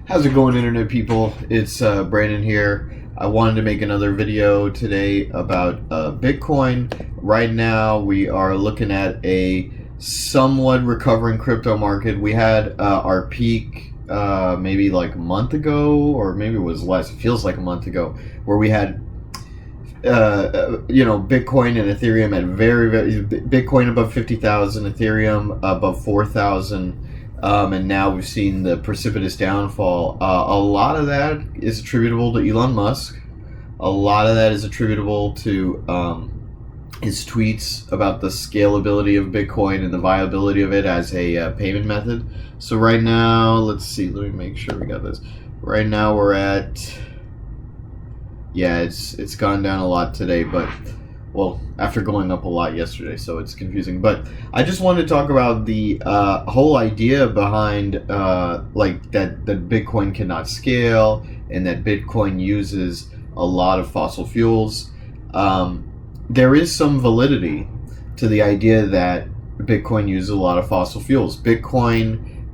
How's it going, internet people? It's Brandon here. I wanted to make another video today about Bitcoin. Right now, we are looking at a somewhat recovering crypto market. We had our peak maybe like a month ago, or maybe it was less. It feels like a month ago, where we had Bitcoin and Ethereum at very Bitcoin above 50,000, Ethereum above 4,000. And now we've seen the precipitous downfall. A lot of that is attributable to Elon Musk. A lot of that is attributable to his tweets about the scalability of Bitcoin and the viability of it as a payment method. So right now, let's see. Let me make sure we got this. Right now we're at... Yeah, it's gone down a lot today, but... Well, after going up a lot yesterday, so it's confusing. But I just wanted to talk about the whole idea behind like that Bitcoin cannot scale and that Bitcoin uses a lot of fossil fuels. There is some validity to the idea that Bitcoin uses a lot of fossil fuels. Bitcoin,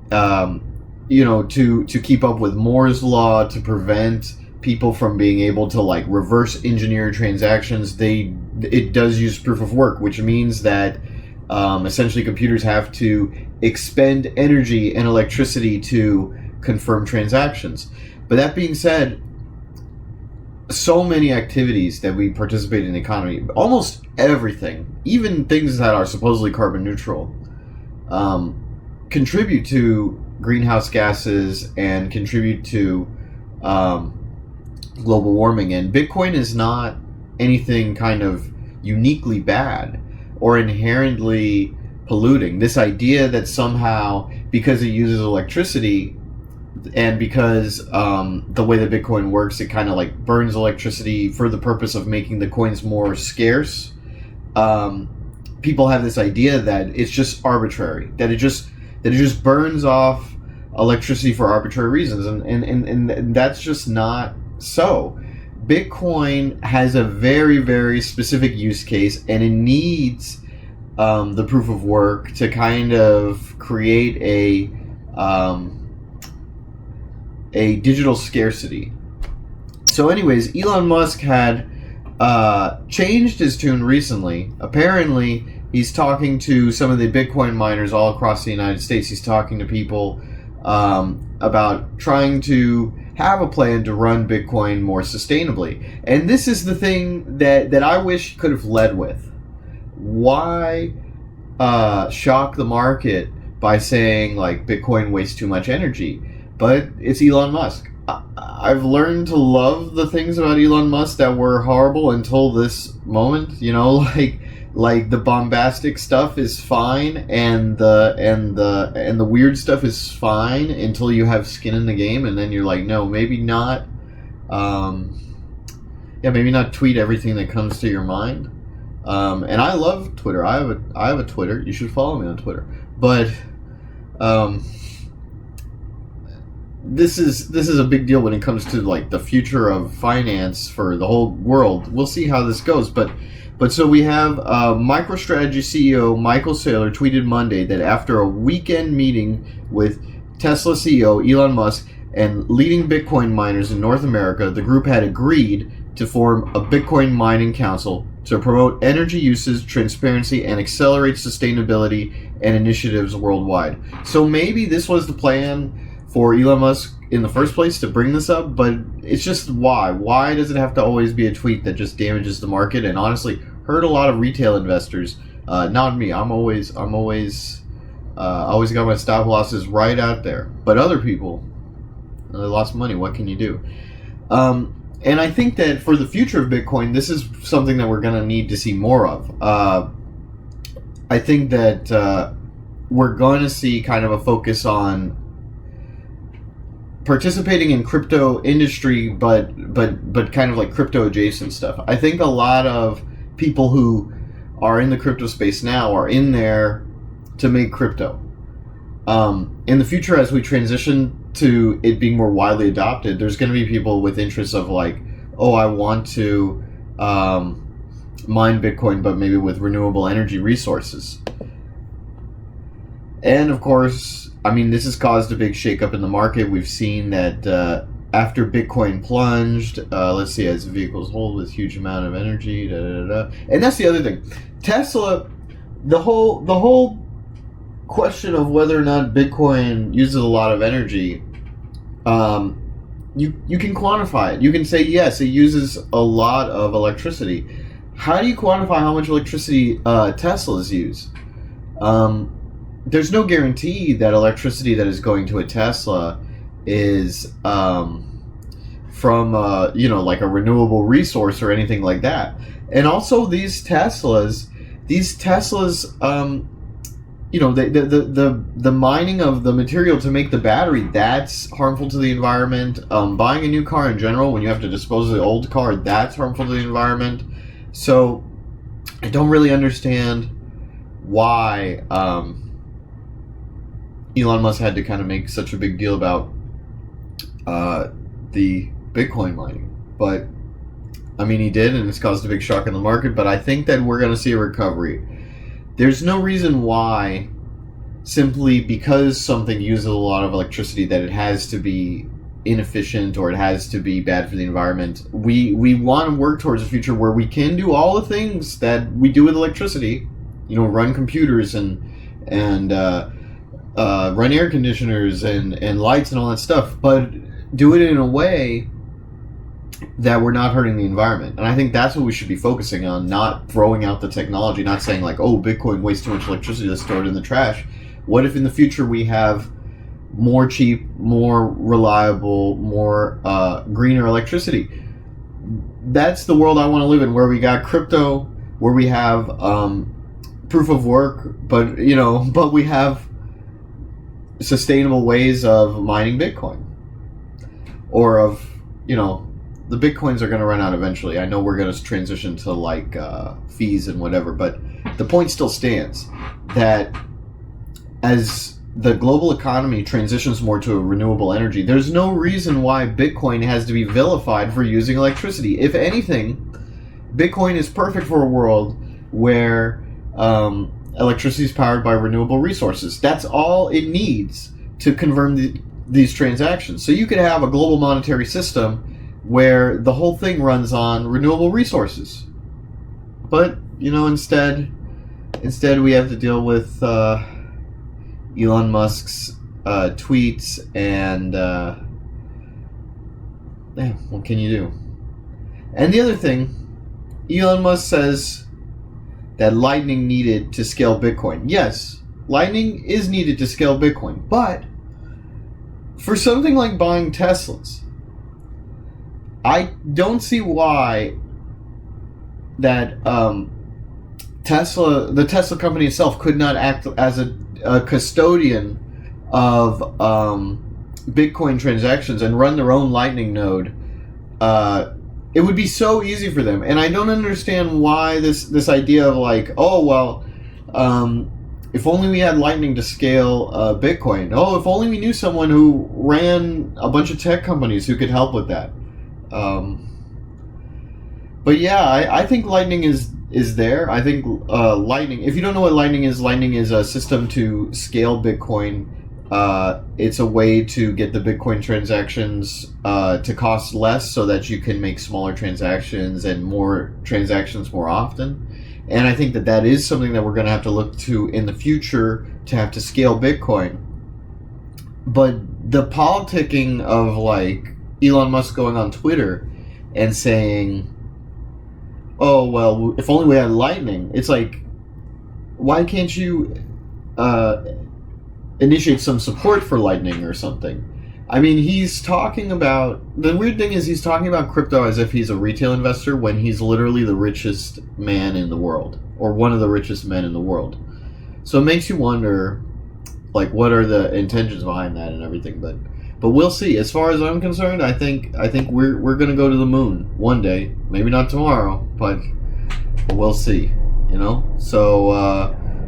to keep up with Moore's law, to prevent people from being able to like reverse engineer transactions, it does use proof of work, which means that essentially computers have to expend energy and electricity to confirm transactions. But that being said, so many activities that we participate in the economy, almost everything, even things that are supposedly carbon neutral, contribute to greenhouse gases and contribute to global warming. And Bitcoin is not anything kind of uniquely bad or inherently polluting. This idea that somehow because it uses electricity and because the way that Bitcoin works, it kind of like burns electricity for the purpose of making the coins more scarce. People have this idea that it's just arbitrary, that it just burns off electricity for arbitrary reasons, and that's just not so. Bitcoin has a very, very specific use case, and it needs the proof of work to kind of create a digital scarcity. So anyways, Elon Musk had changed his tune recently. Apparently, he's talking to some of the Bitcoin miners all across the United States. He's talking to people about trying to have a plan to run Bitcoin more sustainably. And this is the thing that I wish could have led with. Why shock the market by saying like Bitcoin wastes too much energy? But it's Elon Musk. I've learned to love the things about Elon Musk that were horrible until this moment. Like the bombastic stuff is fine, and the weird stuff is fine until you have skin in the game, and then you're like, no, maybe not. Maybe not tweet everything that comes to your mind. And I love Twitter. I have a Twitter. You should follow me on Twitter. But this is a big deal when it comes to like the future of finance for the whole world. We'll see how this goes, but so we have MicroStrategy CEO Michael Saylor tweeted Monday that after a weekend meeting with Tesla CEO Elon Musk and leading Bitcoin miners in North America, the group had agreed to form a Bitcoin mining council to promote energy usage, transparency, and accelerate sustainability and initiatives worldwide. So maybe this was the plan for Elon Musk in the first place to bring this up, but it's just why? Why does it have to always be a tweet that just damages the market and honestly hurt a lot of retail investors? Not me. I always got my stop losses right out there. But other people, they lost money. What can you do? And I think that for the future of Bitcoin, this is something that we're going to need to see more of. I think that we're going to see kind of a focus on participating in crypto industry, but kind of like crypto adjacent stuff. I think a lot of people who are in the crypto space now are in there to make crypto. In the future, as we transition to it being more widely adopted, there's going to be people with interests of like, oh, I want to mine Bitcoin, but maybe with renewable energy resources. And of course, I mean, this has caused a big shakeup in the market. We've seen that after Bitcoin plunged, let's see, as vehicles hold with huge amount of energy, and that's the other thing. Tesla, the whole question of whether or not Bitcoin uses a lot of energy, you can quantify it. You can say, yes, it uses a lot of electricity. How do you quantify how much electricity Teslas use? There's no guarantee that electricity that is going to a Tesla is from like a renewable resource or anything like that. And also these Teslas, the mining of the material to make the battery, that's harmful to the environment. Buying a new car in general, when you have to dispose of the old car, that's harmful to the environment. So I don't really understand why Elon Musk had to kind of make such a big deal about the Bitcoin mining. But I mean, he did, and it's caused a big shock in the market. But I think that we're going to see a recovery. There's no reason why, simply because something uses a lot of electricity, that it has to be inefficient or it has to be bad for the environment. We want to work towards a future where we can do all the things that we do with electricity, run computers and run air conditioners and lights and all that stuff, but do it in a way that we're not hurting the environment. And I think that's what we should be focusing on, not throwing out the technology, not saying like, oh, Bitcoin wastes too much electricity, let's throw it in the trash. What if in the future we have more cheap, more reliable, more greener electricity? That's the world I want to live in, where we got crypto, where we have proof of work, but we have sustainable ways of mining Bitcoin, or of the Bitcoins are going to run out eventually. I know we're going to transition to like fees and whatever, but the point still stands that as the global economy transitions more to a renewable energy, there's no reason why Bitcoin has to be vilified for using electricity. If anything, Bitcoin is perfect for a world where electricity is powered by renewable resources. That's all it needs to confirm these transactions. So you could have a global monetary system where the whole thing runs on renewable resources. But, instead we have to deal with Elon Musk's tweets and what can you do? And the other thing, Elon Musk says that Lightning needed to scale Bitcoin. Yes, Lightning is needed to scale Bitcoin, but for something like buying Teslas, I don't see why that the Tesla company itself could not act as a custodian of Bitcoin transactions and run their own Lightning node. It would be so easy for them, and I don't understand why this idea of like, oh well, if only we had Lightning to scale Bitcoin. Oh, if only we knew someone who ran a bunch of tech companies who could help with that. But yeah, I think Lightning is there. I think Lightning, if you don't know what Lightning is a system to scale Bitcoin. It's a way to get the Bitcoin transactions to cost less so that you can make smaller transactions and more transactions more often. And I think that is something that we're going to have to look to in the future to have to scale Bitcoin. But the politicking of like Elon Musk going on Twitter and saying, oh, well, if only we had Lightning. It's like, why can't you initiate some support for Lightning or something? I mean, he's talking about... The weird thing is he's talking about crypto as if he's a retail investor when he's literally the richest man in the world. Or one of the richest men in the world. So it makes you wonder, like, what are the intentions behind that and everything. But we'll see. As far as I'm concerned, I think we're going to go to the moon one day. Maybe not tomorrow, but we'll see.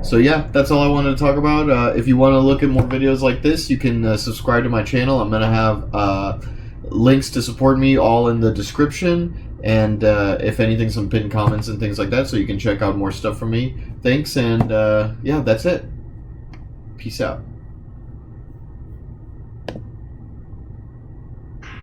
So yeah, that's all I wanted to talk about. If you want to look at more videos like this, you can subscribe to my channel. I'm going to have links to support me all in the description. And if anything, some pinned comments and things like that, so you can check out more stuff from me. Thanks, and yeah, that's it. Peace out.